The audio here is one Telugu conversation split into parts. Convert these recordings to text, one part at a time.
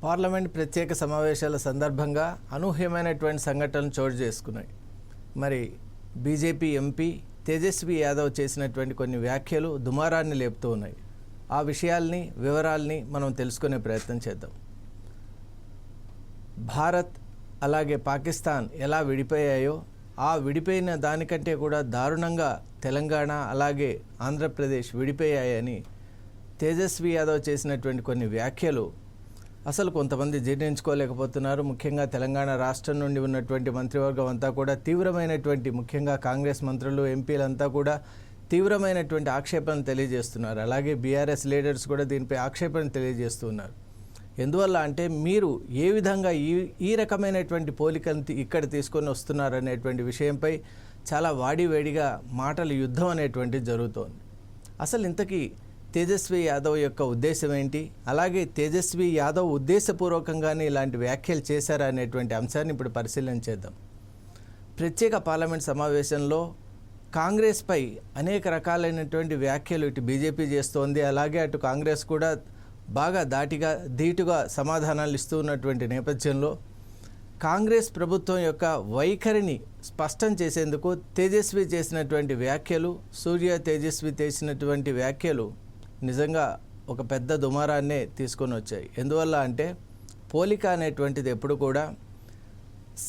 పార్లమెంట్ ప్రత్యేక సమావేశాల సందర్భంగా అనూహ్యమైనటువంటి సంఘటనలు చోటు చేసుకున్నాయి. మరి బీజేపీ ఎంపీ తేజస్వి యాదవ్ చేసినటువంటి కొన్ని వ్యాఖ్యలు దుమారాన్ని లేపుతూ ఉన్నాయి. ఆ విషయాల్ని వివరాల్ని మనం తెలుసుకునే ప్రయత్నం చేద్దాం. భారత్ అలాగే పాకిస్తాన్ ఎలా విడిపోయాయో ఆ విడిపోయిన దానికంటే కూడా దారుణంగా తెలంగాణ అలాగే ఆంధ్రప్రదేశ్ విడిపోయాయని తేజస్వి యాదవ్ చేసినటువంటి కొన్ని వ్యాఖ్యలు అసలు కొంతమంది జీర్ణించుకోలేకపోతున్నారు. ముఖ్యంగా తెలంగాణ రాష్ట్రం నుండి ఉన్నటువంటి మంత్రివర్గం అంతా కూడా తీవ్రమైనటువంటి, ముఖ్యంగా కాంగ్రెస్ మంత్రులు ఎంపీలంతా కూడా తీవ్రమైనటువంటి ఆక్షేపణలు తెలియజేస్తున్నారు. అలాగే బీఆర్ఎస్ లీడర్స్ కూడా దీనిపై ఆక్షేపణ తెలియజేస్తున్నారు. ఎందువల్ల అంటే మీరు ఏ విధంగా ఈ రకమైనటువంటి పోలికను ఇక్కడ తీసుకొని వస్తున్నారు అనేటువంటి విషయంపై చాలా వాడివేడిగా మాటల యుద్ధం అనేటువంటిది జరుగుతోంది. అసలు ఇంతకీ తేజస్వి యాదవ్ యొక్క ఉద్దేశం ఏంటి, అలాగే తేజస్వి యాదవ్ ఉద్దేశపూర్వకంగానే ఇలాంటి వ్యాఖ్యలు చేశారా అనేటువంటి అంశాన్ని ఇప్పుడు పరిశీలన చేద్దాం. ప్రత్యేక పార్లమెంట్ సమావేశంలో కాంగ్రెస్పై అనేక రకాలైనటువంటి వ్యాఖ్యలు ఇటు బీజేపీ చేస్తోంది, అలాగే అటు కాంగ్రెస్ కూడా బాగా ధీటుగా సమాధానాలు ఇస్తూ ఉన్నటువంటి నేపథ్యంలో కాంగ్రెస్ ప్రభుత్వం యొక్క వైఖరిని స్పష్టం చేసేందుకు తేజస్వి చేసినటువంటి వ్యాఖ్యలు, సూర్య తేజస్వి చేసినటువంటి వ్యాఖ్యలు నిజంగా ఒక పెద్ద దుమారాన్నే తీసుకొని వచ్చాయి. ఎందువల్ల అంటే పోలిక అనేటువంటిది ఎప్పుడు కూడా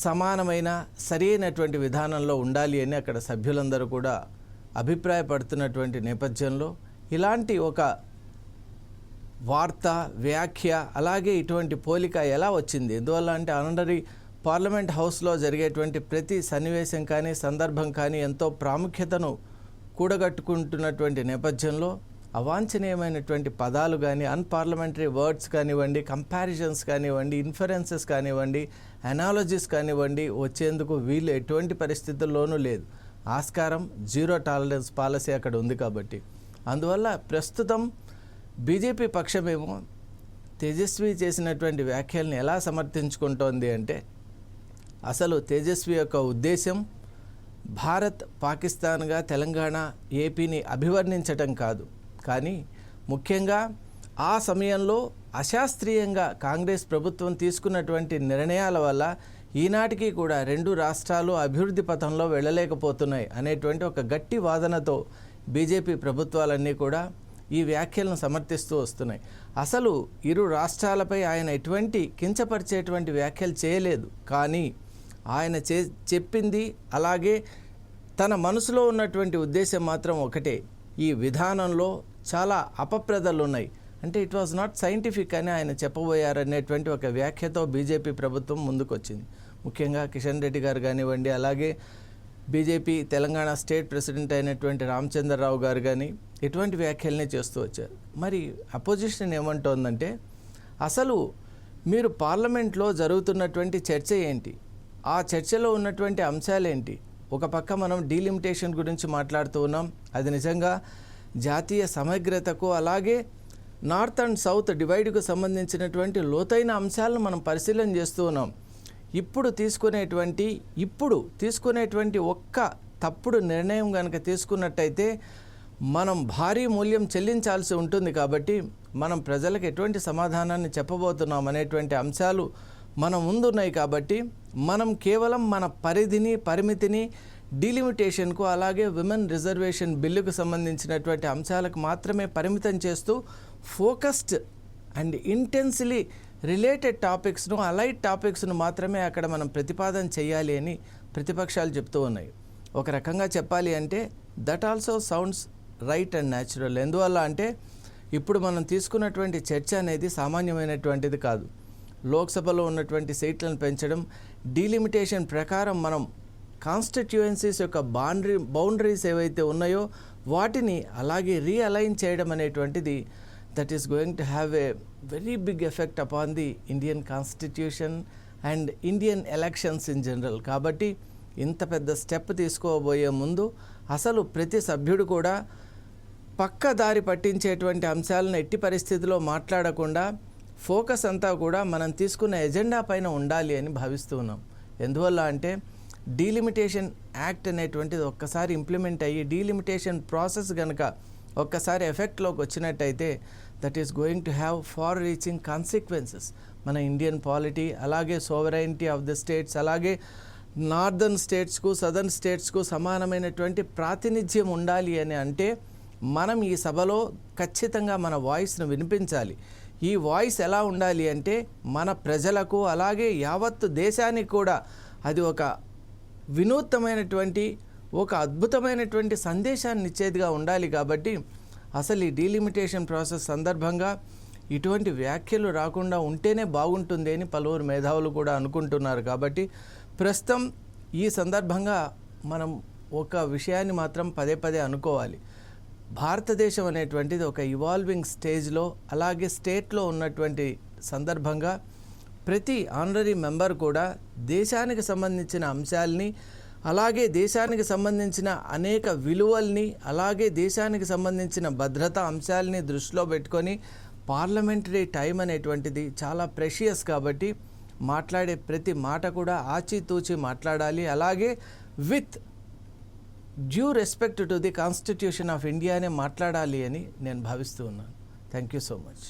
సమానమైన సరైనటువంటి విధానంలో ఉండాలి అని అక్కడ సభ్యులందరూ కూడా అభిప్రాయపడుతున్నటువంటి నేపథ్యంలో ఇలాంటి ఒక వార్త, వ్యాఖ్య, అలాగే ఇటువంటి పోలిక ఎలా వచ్చింది? ఎందువల్ల అంటే ఆనరీ పార్లమెంట్ హౌస్లో జరిగేటువంటి ప్రతి సన్నివేశం కానీ సందర్భం కానీ ఎంతో ప్రాముఖ్యతను కూడగట్టుకుంటున్నటువంటి నేపథ్యంలో అవాంఛనీయమైనటువంటి పదాలు కానీ, అన్పార్లమెంటరీ వర్డ్స్ కానివ్వండి, కంపారిజన్స్ కానివ్వండి, ఇన్ఫరెన్సెస్ కానివ్వండి, అనాలజీస్ కానివ్వండి వచ్చేందుకు వీళ్ళు ఎటువంటి పరిస్థితుల్లోనూ లేదు. ఆస్కారం, జీరో టాలరెన్స్ పాలసీ అక్కడ ఉంది. కాబట్టి అందువల్ల ప్రస్తుతం బీజేపీ పక్షమేమో తేజస్వి చేసినటువంటి వ్యాఖ్యల్ని ఎలా సమర్థించుకుంటోంది అంటే అసలు తేజస్వి యొక్క ఉద్దేశం భారత్ పాకిస్తాన్గా తెలంగాణ ఏపీని అభివర్ణించటం కాదు, కానీ ముఖ్యంగా ఆ సమయంలో అశాస్త్రీయంగా కాంగ్రెస్ ప్రభుత్వం తీసుకున్నటువంటి నిర్ణయాల వల్ల ఈనాటికి కూడా రెండు రాష్ట్రాలు అభివృద్ధి పథంలో వెళ్ళలేకపోతున్నాయి అనేటువంటి ఒక గట్టి వాదనతో బీజేపీ ప్రభుత్వాలన్నీ కూడా ఈ వ్యాఖ్యలను సమర్థిస్తూ వస్తున్నాయి. అసలు ఇరు రాష్ట్రాలపై ఆయన ఎటువంటి కించపరిచేటువంటి వ్యాఖ్యలు చేయలేదు, కానీ ఆయన చెప్పింది అలాగే తన మనసులో ఉన్నటువంటి ఉద్దేశం మాత్రం ఒకటే. ఈ విధానంలో చాలా అపప్రదలు ఉన్నాయి, అంటే ఇట్ వాజ్ నాట్ సైంటిఫిక్ అని ఆయన చెప్పబోయారనేటువంటి ఒక వ్యాఖ్యతో బీజేపీ ప్రభుత్వం ముందుకొచ్చింది. ముఖ్యంగా కిషన్ రెడ్డి గారు కానివ్వండి, అలాగే బీజేపీ తెలంగాణ స్టేట్ ప్రెసిడెంట్ అయినటువంటి రామచంద్రరావు గారు కానీ ఇటువంటి వ్యాఖ్యలనే చేస్తూ వచ్చారు. మరి అపోజిషన్ ఏమంటోందంటే అసలు మీరు పార్లమెంట్లో జరుగుతున్నటువంటి చర్చ ఏంటి, ఆ చర్చలో ఉన్నటువంటి అంశాలేంటి? ఒక పక్క మనం డీలిమిటేషన్ గురించి మాట్లాడుతూ ఉన్నాం, అది నిజంగా జాతీయ సమగ్రతకు అలాగే నార్త్ అండ్ సౌత్ డివైడ్కు సంబంధించినటువంటి లోతైన అంశాలను మనం పరిశీలన చేస్తూ ఉన్నాం. ఇప్పుడు తీసుకునేటువంటి ఒక్క తప్పుడు నిర్ణయం కనుక తీసుకున్నట్టయితే మనం భారీ మూల్యం చెల్లించాల్సి ఉంటుంది. కాబట్టి మనం ప్రజలకు ఎటువంటి సమాధానాన్ని చెప్పబోతున్నాం అనేటువంటి అంశాలు మన ముందున్నాయి. కాబట్టి మనం కేవలం మన పరిమితిని డీలిమిటేషన్కు అలాగే విమెన్ రిజర్వేషన్ బిల్లుకు సంబంధించినటువంటి అంశాలకు మాత్రమే పరిమితం చేస్తూ ఫోకస్డ్ అండ్ ఇంటెన్స్లీ రిలేటెడ్ టాపిక్స్ను, అలైడ్ టాపిక్స్ను మాత్రమే అక్కడ మనం ప్రతిపాదన చేయాలి అని ప్రతిపక్షాలు చెప్తూ ఉన్నాయి. ఒక రకంగా చెప్పాలి అంటే that also sounds right and natural. ఎందువల్ల అంటే ఇప్పుడు మనం తీసుకున్నటువంటి చర్చ అనేది సామాన్యమైనటువంటిది కాదు. లోక్సభలో ఉన్నటువంటి సీట్లను పెంచడం, డీలిమిటేషన్ ప్రకారం మనం కాన్స్టిట్యుయెన్సీస్ యొక్క బౌండరీస్ ఏవైతే ఉన్నాయో వాటిని అలాగే రీఅలైన్ చేయడం అనేటువంటిది that is going to have a very big effect upon the Indian constitution and Indian elections in general. కాబట్టి ఇంత పెద్ద స్టెప్ తీసుకోబోయే ముందు అసలు ప్రతి సభ్యుడు కూడా పక్క దారి పట్టించేటువంటి అంశాలను ఎట్టి పరిస్థితిలో మాట్లాడకుండా ఫోకస్ అంతా కూడా మనం తీసుకున్న ఎజెండా పైన ఉండాలి అని భావిస్తూ ఉన్నాం. ఎందువల్ల అంటే డీలిమిటేషన్ యాక్ట్ అనేటువంటిది ఒక్కసారి ఇంప్లిమెంట్ అయ్యి డీలిమిటేషన్ ప్రాసెస్ కనుక ఒక్కసారి ఎఫెక్ట్లోకి వచ్చినట్టయితే that is going to have far reaching consequences. మన ఇండియన్ పాలిటీ, అలాగే సోవరైనిటీ ఆఫ్ ద స్టేట్స్, అలాగే నార్దర్న్ స్టేట్స్కు సదర్న్ స్టేట్స్కు సమానమైనటువంటి ప్రాతినిధ్యం ఉండాలి అని అంటే మనం ఈ సభలో ఖచ్చితంగా మన వాయిస్ను వినిపించాలి. ఈ వాయిస్ ఎలా ఉండాలి అంటే మన ప్రజలకు అలాగే యావత్తు దేశానికి కూడా అది ఒక వినూత్నమైనటువంటి ఒక అద్భుతమైనటువంటి సందేశాన్ని ఇచ్చేదిగా ఉండాలి. కాబట్టి అసలు ఈ డీలిమిటేషన్ ప్రాసెస్ సందర్భంగా ఇటువంటి వ్యాఖ్యలు రాకుండా ఉంటేనే బాగుంటుంది అని పలువురు మేధావులు కూడా అనుకుంటున్నారు. కాబట్టి ప్రస్తుతం ఈ సందర్భంగా మనం ఒక విషయాన్ని మాత్రం పదే పదే అనుకోవాలి. భారతదేశం అనేటువంటిది ఒక ఇవాల్వింగ్ స్టేజ్లో అలాగే స్టేట్లో ఉన్నటువంటి సందర్భంగా ప్రతి ఆనరీ మెంబర్ కూడా దేశానికి సంబంధించిన అంశాలని, అలాగే దేశానికి సంబంధించిన అనేక విలువల్ని, అలాగే దేశానికి సంబంధించిన భద్రతా అంశాలని దృష్టిలో పెట్టుకొని పార్లమెంటరీ టైం అనేటువంటిది చాలా ప్రెషియస్. కాబట్టి మాట్లాడే ప్రతి మాట కూడా ఆచితూచి మాట్లాడాలి. అలాగే with due respect to the constitution of India అనే మాట్లాడాలి అని నేను భావిస్తూ ఉన్నాను. Thank you so much.